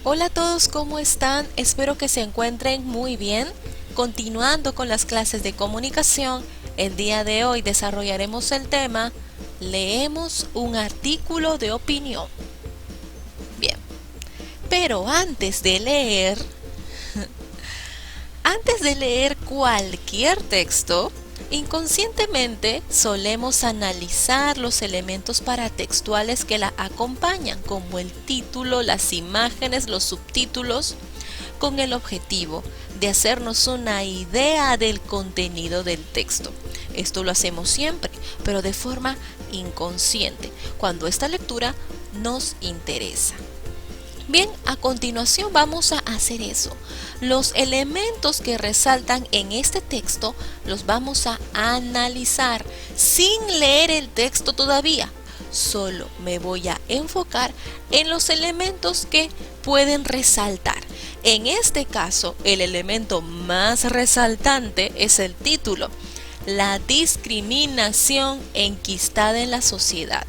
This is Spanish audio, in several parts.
Hola a todos, ¿cómo están? Espero que se encuentren muy bien. Continuando con las clases de comunicación, el día de hoy desarrollaremos el tema Leemos un artículo de opinión. Bien, pero antes de leer cualquier texto, inconscientemente solemos analizar los elementos paratextuales que la acompañan, como el título, las imágenes, los subtítulos, con el objetivo de hacernos una idea del contenido del texto. Esto lo hacemos siempre, pero de forma inconsciente, cuando esta lectura nos interesa. Bien, a continuación vamos a hacer eso. Los elementos que resaltan en este texto los vamos a analizar sin leer el texto todavía. Solo me voy a enfocar en los elementos que pueden resaltar. En este caso, el elemento más resaltante es el título: la discriminación enquistada en la sociedad.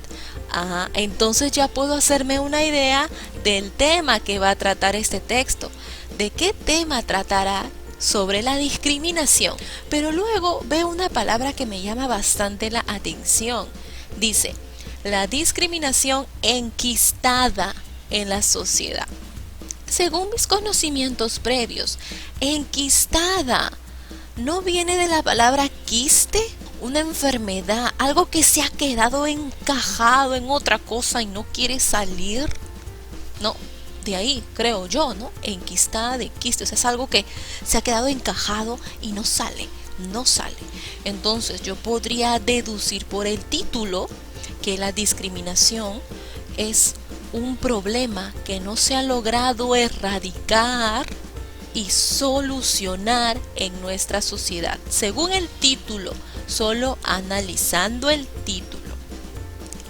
Entonces ya puedo hacerme una idea del tema que va a tratar este texto. ¿De qué tema tratará? Sobre la discriminación. Pero luego veo una palabra que me llama bastante la atención. Dice, la discriminación enquistada en la sociedad. Según mis conocimientos previos, enquistada ¿no viene de la palabra quiste? Una enfermedad, algo que se ha quedado encajado en otra cosa y no quiere salir. No, de ahí creo yo, ¿no? Enquistada de quiste, o sea, es algo que se ha quedado encajado y no sale, no sale. Entonces yo podría deducir por el título que la discriminación es un problema que no se ha logrado erradicar y solucionar en nuestra sociedad. Según el título, solo analizando el título.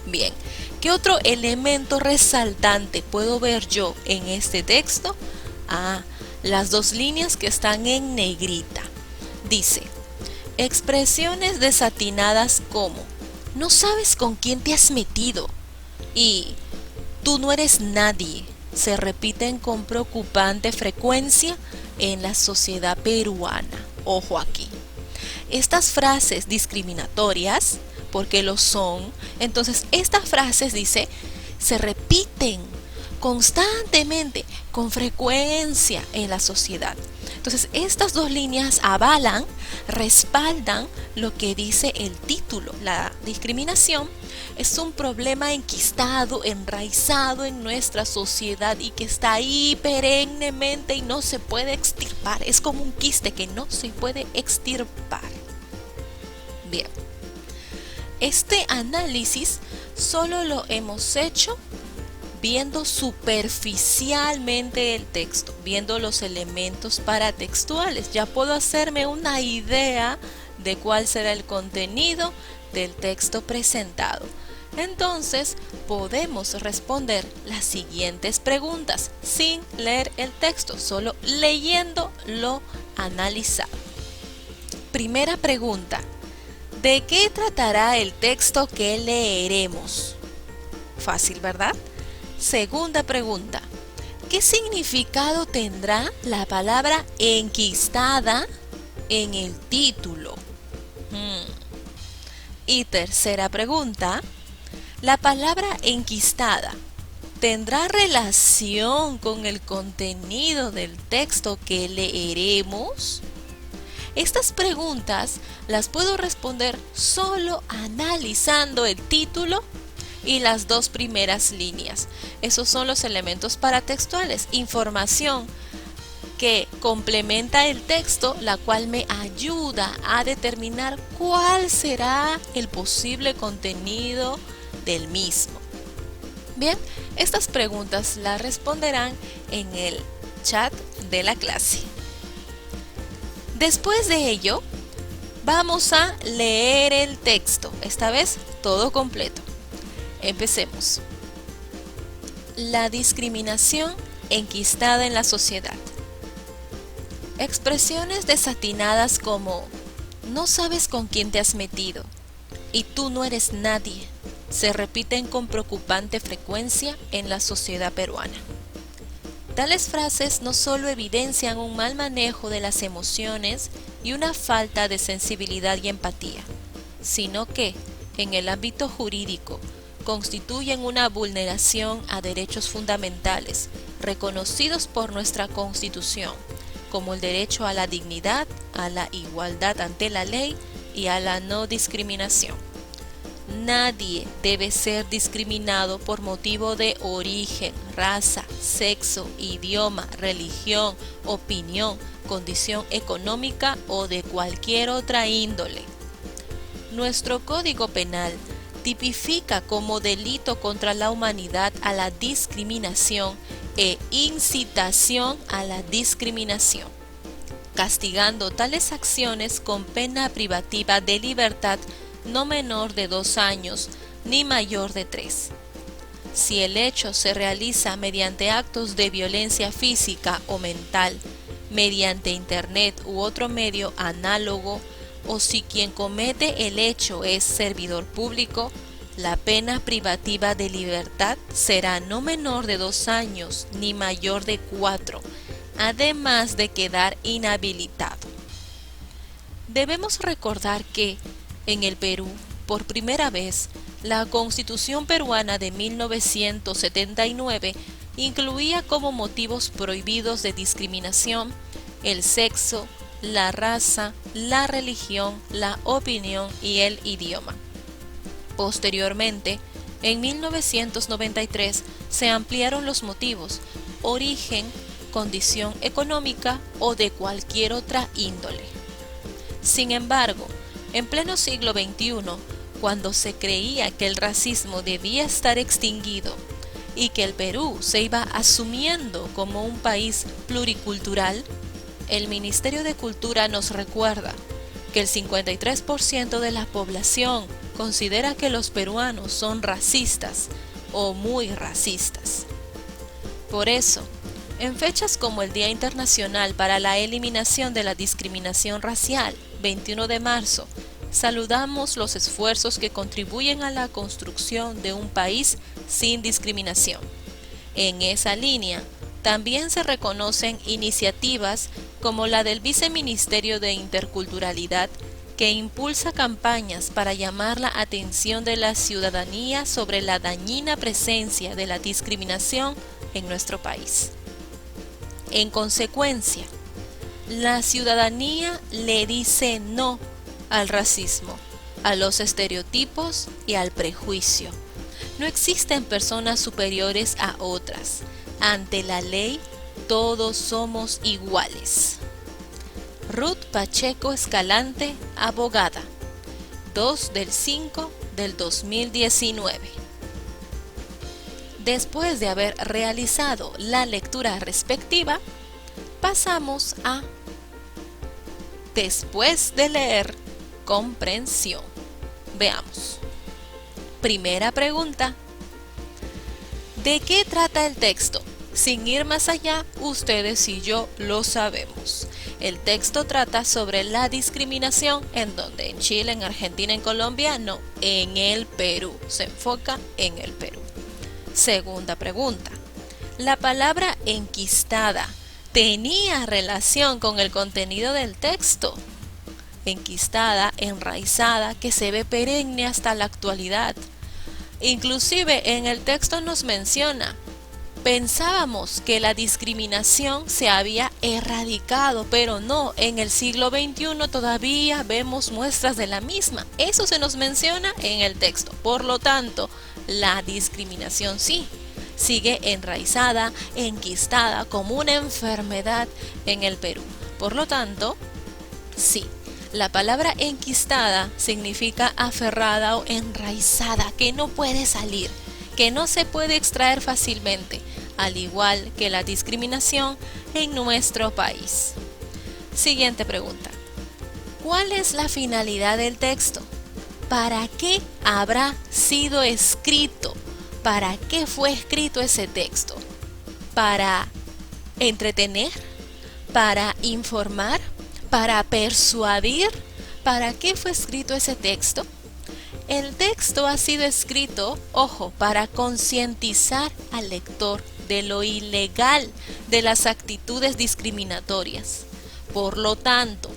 Bien, ¿qué otro elemento resaltante puedo ver yo en este texto? Las dos líneas que están en negrita. Dice, expresiones desatinadas como, no sabes con quién te has metido y tú no eres nadie, se repiten con preocupante frecuencia en la sociedad peruana. Ojo aquí. Estas frases discriminatorias, porque lo son, entonces estas frases, dice, se repiten constantemente, con frecuencia en la sociedad. Entonces estas dos líneas avalan, respaldan lo que dice el título. La discriminación es un problema enquistado, enraizado en nuestra sociedad y que está ahí perennemente y no se puede extirpar. Es como un quiste que no se puede extirpar. Bien, este análisis solo lo hemos hecho viendo superficialmente el texto, viendo los elementos paratextuales. Ya puedo hacerme una idea de cuál será el contenido del texto presentado. Entonces podemos responder las siguientes preguntas sin leer el texto, solo leyendo lo analizado. Primera pregunta: ¿de qué tratará el texto que leeremos? Fácil, ¿verdad? Segunda pregunta: ¿qué significado tendrá la palabra enquistada en el título? Y tercera pregunta: ¿la palabra enquistada tendrá relación con el contenido del texto que leeremos? Estas preguntas las puedo responder solo analizando el título y las dos primeras líneas. Esos son los elementos paratextuales, información que complementa el texto, la cual me ayuda a determinar cuál será el posible contenido del mismo. Bien, estas preguntas las responderán en el chat de la clase. Después de ello, vamos a leer el texto, esta vez todo completo. Empecemos. La discriminación enquistada en la sociedad. Expresiones desatinadas como no sabes con quién te has metido y tú no eres nadie se repiten con preocupante frecuencia en la sociedad peruana. Tales frases no solo evidencian un mal manejo de las emociones y una falta de sensibilidad y empatía, sino que, en el ámbito jurídico, constituyen una vulneración a derechos fundamentales reconocidos por nuestra Constitución, como el derecho a la dignidad, a la igualdad ante la ley y a la no discriminación. Nadie debe ser discriminado por motivo de origen, raza, sexo, idioma, religión, opinión, condición económica o de cualquier otra índole. Nuestro Código Penal tipifica como delito contra la humanidad a la discriminación e incitación a la discriminación, castigando tales acciones con pena privativa de libertad no menor de 2 años ni mayor de 3. Si el hecho se realiza mediante actos de violencia física o mental, mediante internet u otro medio análogo, o si quien comete el hecho es servidor público, la pena privativa de libertad será no menor de 2 años ni mayor de 4, además de quedar inhabilitado. Debemos recordar que, en el Perú, por primera vez, la Constitución peruana de 1979 incluía como motivos prohibidos de discriminación el sexo, la raza, la religión, la opinión y el idioma. Posteriormente, en 1993 se ampliaron los motivos: origen, condición económica o de cualquier otra índole. Sin embargo, en pleno siglo XXI, cuando se creía que el racismo debía estar extinguido y que el Perú se iba asumiendo como un país pluricultural, el Ministerio de Cultura nos recuerda que el 53% de la población considera que los peruanos son racistas o muy racistas. Por eso, en fechas como el Día Internacional para la Eliminación de la Discriminación Racial, 21 de marzo, saludamos los esfuerzos que contribuyen a la construcción de un país sin discriminación. En esa línea, también se reconocen iniciativas como la del Viceministerio de Interculturalidad, que impulsa campañas para llamar la atención de la ciudadanía sobre la dañina presencia de la discriminación en nuestro país. En consecuencia, la ciudadanía le dice no al racismo, a los estereotipos y al prejuicio. No existen personas superiores a otras. Ante la ley, todos somos iguales. Ruth Pacheco Escalante, abogada, 2/5/2019. Después de haber realizado la lectura respectiva, pasamos a después de leer, comprensión. Veamos. Primera pregunta: ¿de qué trata el texto? Sin ir más allá, ustedes y yo lo sabemos. El texto trata sobre la discriminación, en donde en Chile, en Argentina, en Colombia, no, en el Perú. Se enfoca en el Perú. Segunda pregunta: ¿la palabra enquistada tenía relación con el contenido del texto? Enquistada, enraizada, que se ve perenne hasta la actualidad. Inclusive en el texto nos menciona: pensábamos que la discriminación se había erradicado, pero no, en el siglo XXI todavía vemos muestras de la misma. Eso se nos menciona en el texto. Por lo tanto, la discriminación sí, sigue enraizada, enquistada como una enfermedad en el Perú. Por lo tanto, sí. La palabra enquistada significa aferrada o enraizada, que no puede salir, que no se puede extraer fácilmente, al igual que la discriminación en nuestro país. Siguiente pregunta: ¿cuál es la finalidad del texto? ¿Para qué habrá sido escrito? ¿Para qué fue escrito ese texto? ¿Para entretener? ¿Para informar? ¿Para persuadir? ¿Para qué fue escrito ese texto? El texto ha sido escrito, ojo, para concientizar al lector de lo ilegal de las actitudes discriminatorias. Por lo tanto,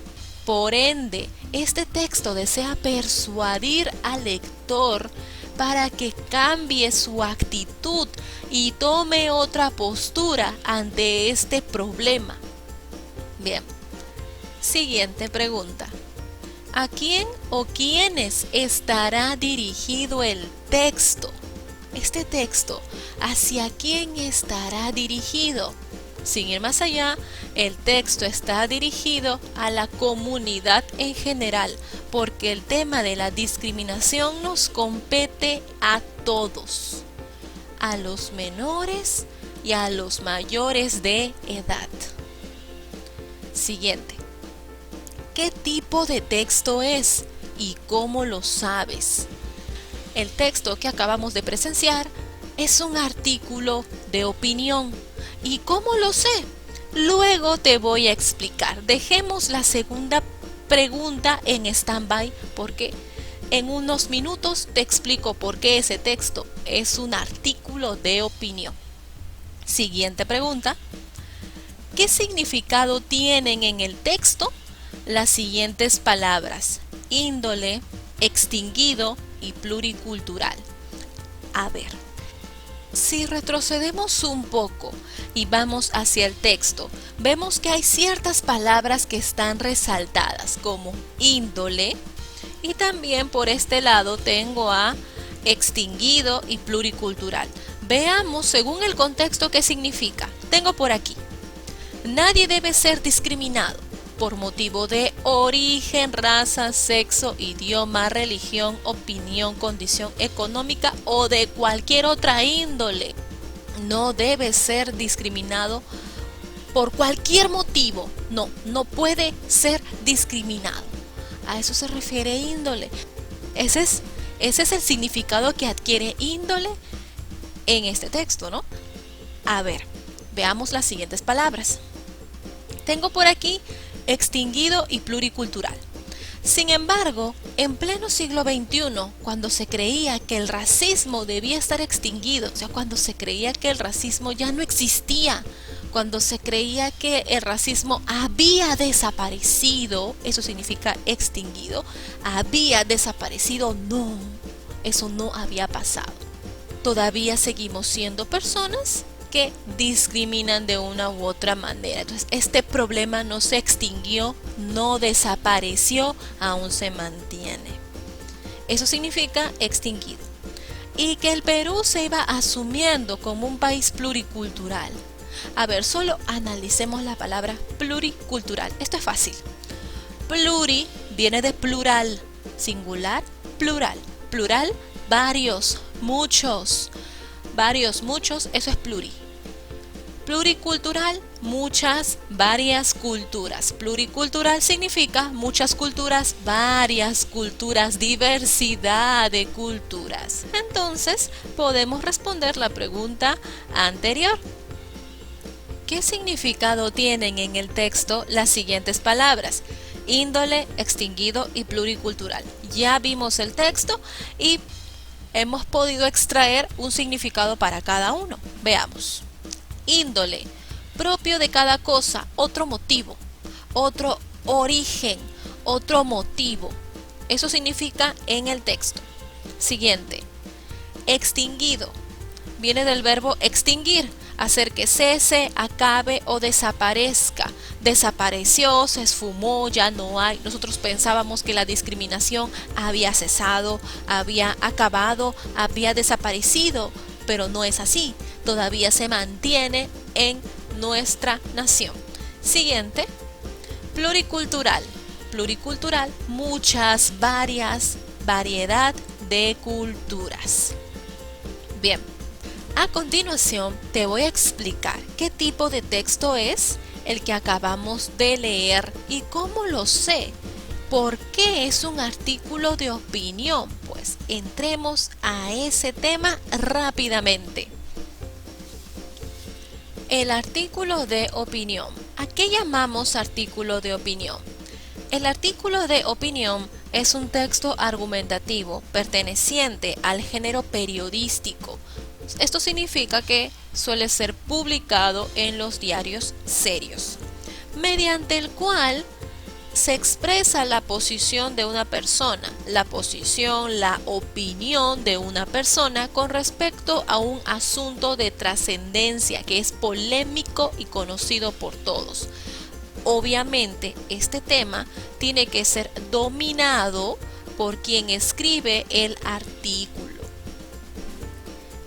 por ende, este texto desea persuadir al lector para que cambie su actitud y tome otra postura ante este problema. Bien, siguiente pregunta. ¿A quién o quiénes estará dirigido el texto? Este texto, ¿hacia quién estará dirigido? Sin ir más allá, el texto está dirigido a la comunidad en general, porque el tema de la discriminación nos compete a todos, a los menores y a los mayores de edad. Siguiente. ¿Qué tipo de texto es y cómo lo sabes? El texto que acabamos de presenciar es un artículo de opinión. ¿Y cómo lo sé? Luego te voy a explicar. Dejemos la segunda pregunta en stand-by porque en unos minutos te explico por qué ese texto es un artículo de opinión. Siguiente pregunta. ¿Qué significado tienen en el texto las siguientes palabras: índole, extinguido y pluricultural? A ver, si retrocedemos un poco y vamos hacia el texto, vemos que hay ciertas palabras que están resaltadas como índole, y también por este lado tengo a extinguido y pluricultural. Veamos según el contexto qué significa. Tengo por aquí: nadie debe ser discriminado por motivo de origen, raza, sexo, idioma, religión, opinión, condición económica o de cualquier otra índole. No debe ser discriminado por cualquier motivo. No puede ser discriminado. A eso se refiere índole. Ese es el significado que adquiere índole en este texto, ¿no? A ver, veamos las siguientes palabras. Tengo por aquí extinguido y pluricultural. Sin embargo, en pleno siglo XXI, cuando se creía que el racismo debía estar extinguido, o sea, cuando se creía que el racismo ya no existía, cuando se creía que el racismo había desaparecido, eso significa extinguido, había desaparecido, no, eso no había pasado. Todavía seguimos siendo personas que discriminan de una u otra manera. Entonces, este problema no se extinguió, no desapareció, aún se mantiene. Eso significa extinguido. Y que el Perú se iba asumiendo como un país pluricultural. A ver, solo analicemos la palabra pluricultural. Esto es fácil. Pluri viene de plural, singular, plural. Plural, varios, muchos. Varios, muchos, eso es pluri. Pluricultural, muchas, varias culturas. Pluricultural significa muchas culturas, varias culturas, diversidad de culturas. Entonces, podemos responder la pregunta anterior. ¿Qué significado tienen en el texto las siguientes palabras? Índole, extinguido y pluricultural. Ya vimos el texto y hemos podido extraer un significado para cada uno. Veamos. Índole, propio de cada cosa, otro motivo, otro origen, otro motivo. Eso significa en el texto. Siguiente. Extinguido. Viene del verbo extinguir, hacer que cese, acabe o desaparezca. Desapareció, se esfumó, ya no hay. Nosotros pensábamos que la discriminación había cesado, había acabado, había desaparecido, pero no es así. Todavía se mantiene en nuestra nación. Siguiente, pluricultural. Pluricultural, muchas, varias, variedad de culturas. Bien, a continuación te voy a explicar qué tipo de texto es el que acabamos de leer y cómo lo sé. ¿Por qué es un artículo de opinión? Pues entremos a ese tema rápidamente. El artículo de opinión. ¿A qué llamamos artículo de opinión? El artículo de opinión es un texto argumentativo perteneciente al género periodístico. Esto significa que suele ser publicado en los diarios serios, mediante el cual se expresa la posición de una persona, la posición, la opinión de una persona con respecto a un asunto de trascendencia que es polémico y conocido por todos. Obviamente, este tema tiene que ser dominado por quien escribe el artículo.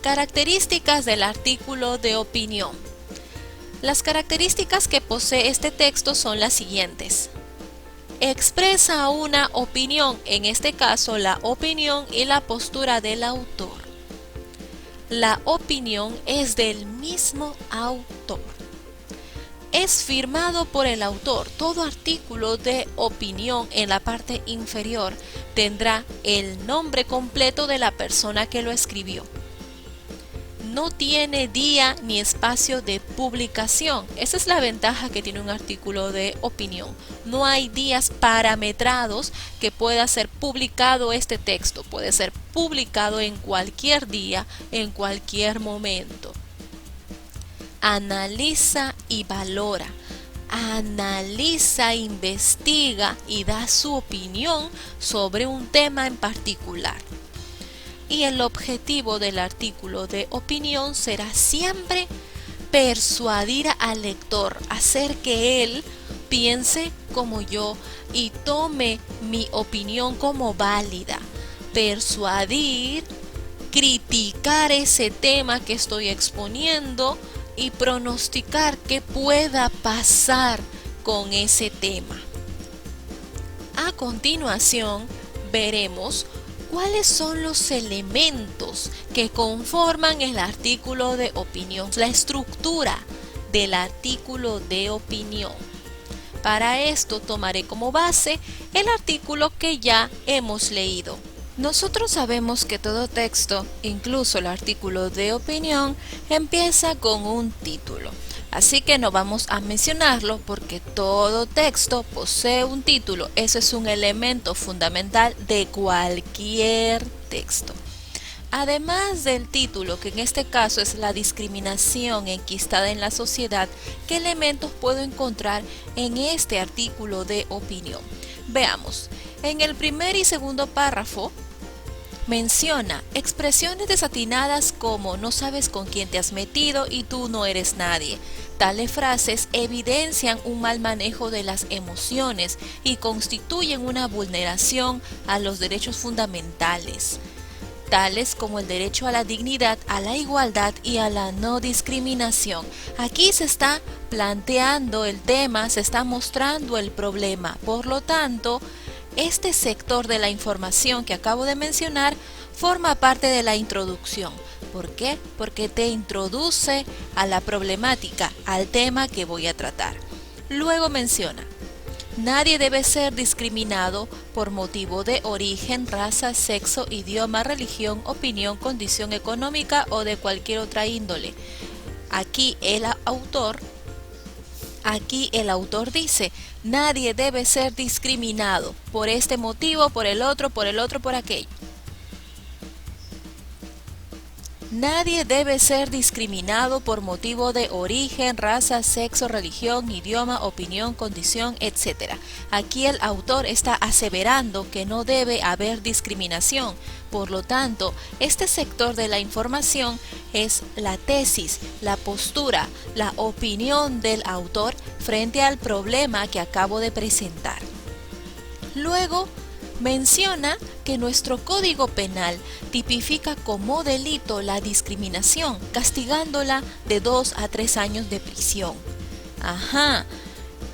Características del artículo de opinión. Las características que posee este texto son las siguientes. Expresa una opinión, en este caso la opinión y la postura del autor. La opinión es del mismo autor. Es firmado por el autor. Todo artículo de opinión en la parte inferior tendrá el nombre completo de la persona que lo escribió. No tiene día ni espacio de publicación. Esa es la ventaja que tiene un artículo de opinión. No hay días parametrados que pueda ser publicado este texto. Puede ser publicado en cualquier día, en cualquier momento. Analiza y valora. Analiza, investiga y da su opinión sobre un tema en particular. Y el objetivo del artículo de opinión será siempre persuadir al lector, hacer que él piense como yo y tome mi opinión como válida. Persuadir, criticar ese tema que estoy exponiendo y pronosticar qué pueda pasar con ese tema. A continuación, veremos ¿cuáles son los elementos que conforman el artículo de opinión? La estructura del artículo de opinión. Para esto tomaré como base el artículo que ya hemos leído. Nosotros sabemos que todo texto, incluso el artículo de opinión, empieza con un título. Así que no vamos a mencionarlo porque todo texto posee un título. Ese es un elemento fundamental de cualquier texto. Además del título, que en este caso es la discriminación enquistada en la sociedad, ¿qué elementos puedo encontrar en este artículo de opinión? Veamos, en el primer y segundo párrafo menciona expresiones desatinadas como no sabes con quién te has metido y tú no eres nadie. Tales frases evidencian un mal manejo de las emociones y constituyen una vulneración a los derechos fundamentales, tales como el derecho a la dignidad, a la igualdad y a la no discriminación. Aquí se está planteando el tema, se está mostrando el problema. Por lo tanto, este sector de la información que acabo de mencionar forma parte de la introducción. ¿Por qué? Porque te introduce a la problemática, al tema que voy a tratar. Luego menciona, nadie debe ser discriminado por motivo de origen, raza, sexo, idioma, religión, opinión, condición económica o de cualquier otra índole. Aquí el autor dice, nadie debe ser discriminado por este motivo, por el otro, por aquello. Nadie debe ser discriminado por motivo de origen, raza, sexo, religión, idioma, opinión, condición, etc. Aquí el autor está aseverando que no debe haber discriminación. Por lo tanto, este sector de la información es la tesis, la postura, la opinión del autor frente al problema que acabo de presentar. Luego, menciona que nuestro Código Penal tipifica como delito la discriminación, castigándola de 2 a 3 años de prisión.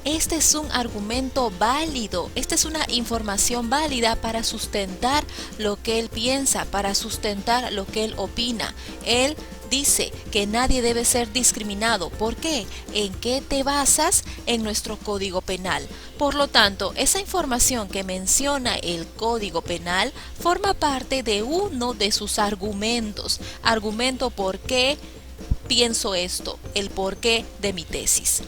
Este es un argumento válido, esta es una información válida para sustentar lo que él piensa, para sustentar lo que él opina. Él dice que nadie debe ser discriminado. ¿Por qué? ¿En qué te basas? En nuestro Código Penal. Por lo tanto, esa información que menciona el Código Penal forma parte de uno de sus argumentos. Argumento por qué pienso esto, el porqué de mi tesis.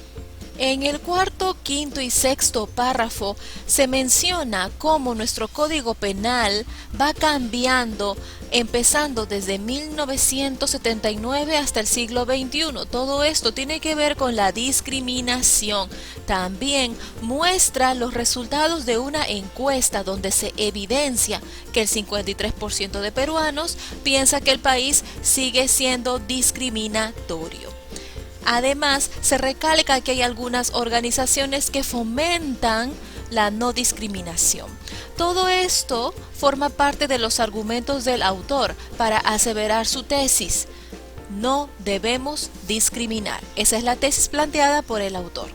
En el cuarto, quinto y sexto párrafo se menciona cómo nuestro Código Penal va cambiando, empezando desde 1979 hasta el siglo XXI. Todo esto tiene que ver con la discriminación. También muestra los resultados de una encuesta donde se evidencia que el 53% de peruanos piensa que el país sigue siendo discriminatorio. Además, se recalca que hay algunas organizaciones que fomentan la no discriminación. Todo esto forma parte de los argumentos del autor para aseverar su tesis. No debemos discriminar. Esa es la tesis planteada por el autor.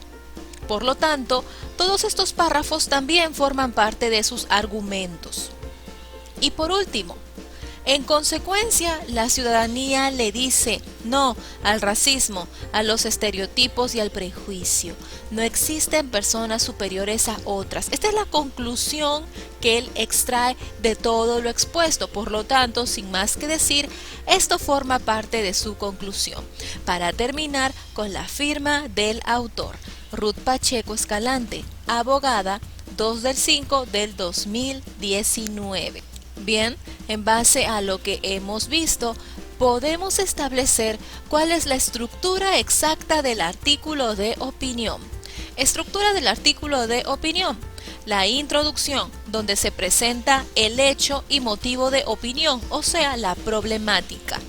Por lo tanto, todos estos párrafos también forman parte de sus argumentos. Y por último, en consecuencia, la ciudadanía le dice no al racismo, a los estereotipos y al prejuicio. No existen personas superiores a otras. Esta es la conclusión que él extrae de todo lo expuesto. Por lo tanto, sin más que decir, esto forma parte de su conclusión. Para terminar con la firma del autor, Ruth Pacheco Escalante, abogada, 2/5/2019. Bien, en base a lo que hemos visto, podemos establecer cuál es la estructura exacta del artículo de opinión. Estructura del artículo de opinión. La introducción, donde se presenta el hecho y motivo de opinión, o sea, la problemática.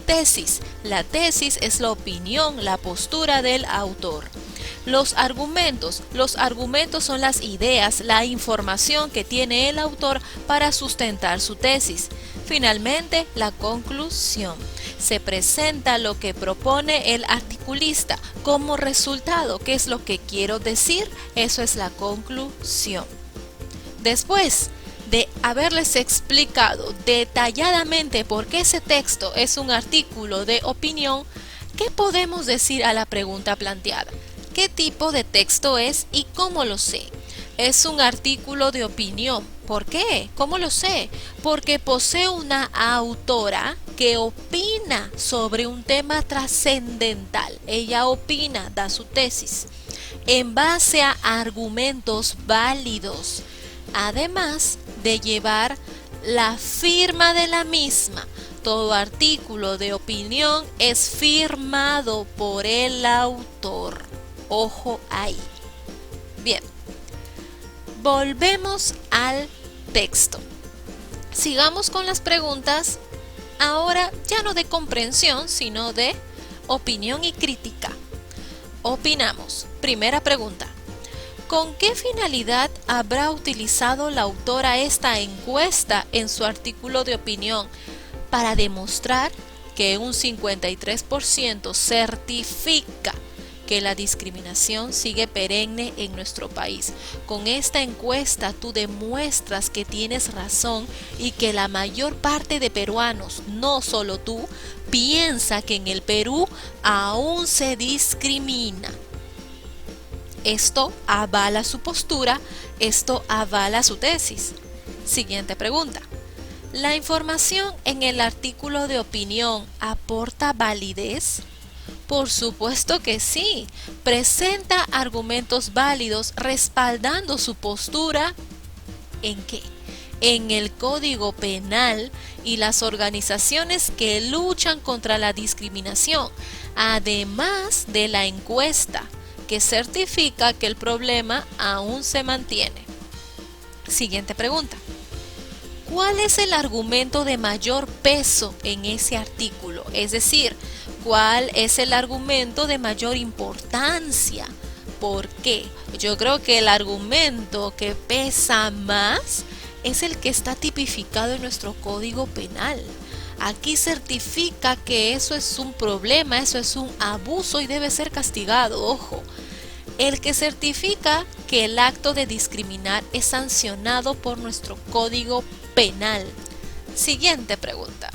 Tesis. La tesis es la opinión, la postura del autor. Los argumentos son las ideas, la información que tiene el autor para sustentar su tesis. Finalmente, la conclusión. Se presenta lo que propone el articulista como resultado. ¿Qué es lo que quiero decir? Eso es la conclusión. Después de haberles explicado detalladamente por qué ese texto es un artículo de opinión, ¿qué podemos decir a la pregunta planteada? ¿Qué tipo de texto es y cómo lo sé? Es un artículo de opinión. ¿Por qué? ¿Cómo lo sé? Porque posee una autora que opina sobre un tema trascendental. Ella opina, da su tesis, en base a argumentos válidos, además de llevar la firma de la misma. Todo artículo de opinión es firmado por el autor. Ojo ahí. Bien, volvemos al texto. Sigamos con las preguntas, ahora ya no de comprensión, sino de opinión y crítica. Opinamos. Primera pregunta. ¿Con qué finalidad habrá utilizado la autora esta encuesta en su artículo de opinión? Para demostrar que un 53% certifica que la discriminación sigue perenne en nuestro país. Con esta encuesta tú demuestras que tienes razón y que la mayor parte de peruanos, no solo tú, piensa que en el Perú aún se discrimina. Esto avala su postura, esto avala su tesis. Siguiente pregunta. ¿La información en el artículo de opinión aporta validez? Por supuesto que sí. Presenta argumentos válidos respaldando su postura. ¿En qué? En el Código Penal y las organizaciones que luchan contra la discriminación, además de la encuesta que certifica que el problema aún se mantiene. Siguiente pregunta. ¿Cuál es el argumento de mayor peso en ese artículo? Es decir, ¿cuál es el argumento de mayor importancia? ¿Por qué? Yo creo que el argumento que pesa más es el que está tipificado en nuestro Código Penal. Aquí certifica que eso es un problema, eso es un abuso y debe ser castigado. Ojo, el que certifica que el acto de discriminar es sancionado por nuestro Código Penal. Siguiente pregunta.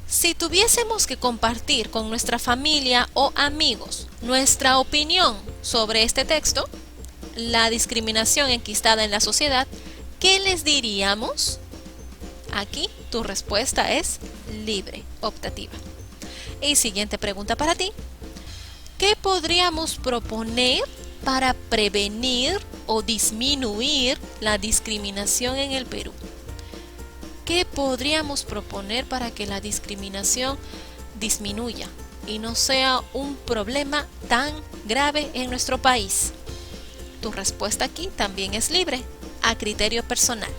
Si tuviésemos que compartir con nuestra familia o amigos nuestra opinión sobre este texto, la discriminación enquistada en la sociedad, ¿qué les diríamos? Aquí tu respuesta es libre, optativa. Y siguiente pregunta para ti. ¿Qué podríamos proponer para prevenir o disminuir la discriminación en el Perú? ¿Qué podríamos proponer para que la discriminación disminuya y no sea un problema tan grave en nuestro país? Tu respuesta aquí también es libre, a criterio personal.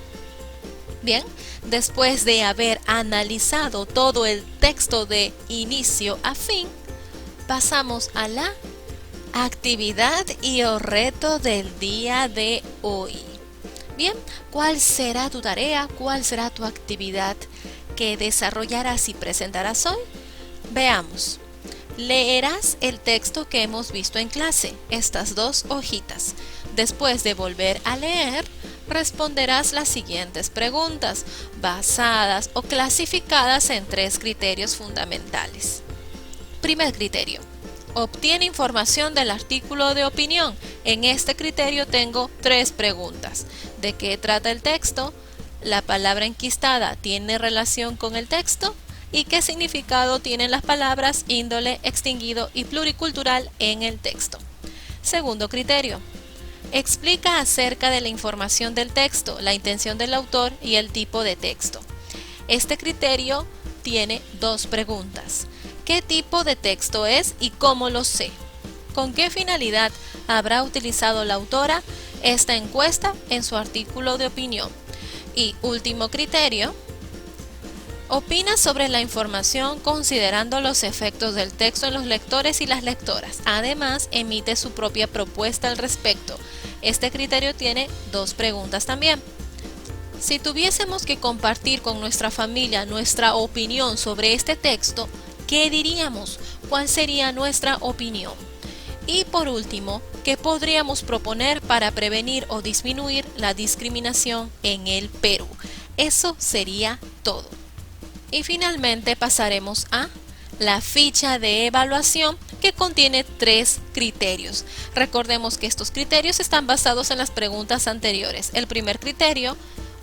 Bien, después de haber analizado todo el texto de inicio a fin, pasamos a la actividad y o reto del día de hoy. Bien, ¿cuál será tu tarea? ¿Cuál será tu actividad que desarrollarás y presentarás hoy? Veamos. Leerás el texto que hemos visto en clase, estas 2 hojitas. Después de volver a leer, responderás las siguientes preguntas, basadas o clasificadas en 3 criterios fundamentales. Primer criterio. Obtiene información del artículo de opinión. En este criterio tengo 3 preguntas. ¿De qué trata el texto? ¿La palabra enquistada tiene relación con el texto? ¿Y qué significado tienen las palabras índole, extinguido y pluricultural en el texto? Segundo criterio. Explica acerca de la información del texto, la intención del autor y el tipo de texto. Este criterio tiene 2 preguntas. ¿Qué tipo de texto es y cómo lo sé? ¿Con qué finalidad habrá utilizado la autora esta encuesta en su artículo de opinión? Y último criterio, opina sobre la información considerando los efectos del texto en los lectores y las lectoras. Además, emite su propia propuesta al respecto. Este criterio tiene 2 preguntas también. Si tuviésemos que compartir con nuestra familia nuestra opinión sobre este texto, ¿qué diríamos? ¿Cuál sería nuestra opinión? Y por último, ¿qué podríamos proponer para prevenir o disminuir la discriminación en el Perú? Eso sería todo. Y finalmente pasaremos a la ficha de evaluación que contiene 3 criterios. Recordemos que estos criterios están basados en las preguntas anteriores. El primer criterio,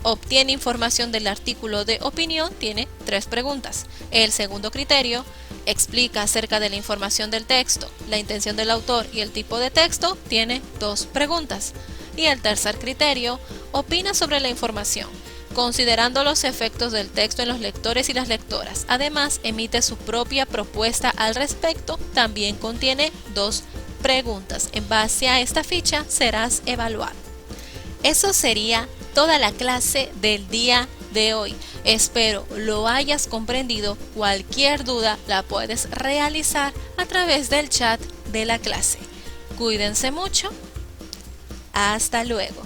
obtiene información del artículo de opinión, tiene 3 preguntas. El segundo criterio, explica acerca de la información del texto, la intención del autor y el tipo de texto, tiene 2 preguntas. Y el tercer criterio, opina sobre la información, considerando los efectos del texto en los lectores y las lectoras. Además, emite su propia propuesta al respecto, también contiene 2 preguntas. En base a esta ficha serás evaluado. Eso sería toda la clase del día de hoy. Espero lo hayas comprendido. Cualquier duda la puedes realizar a través del chat de la clase. Cuídense mucho. Hasta luego.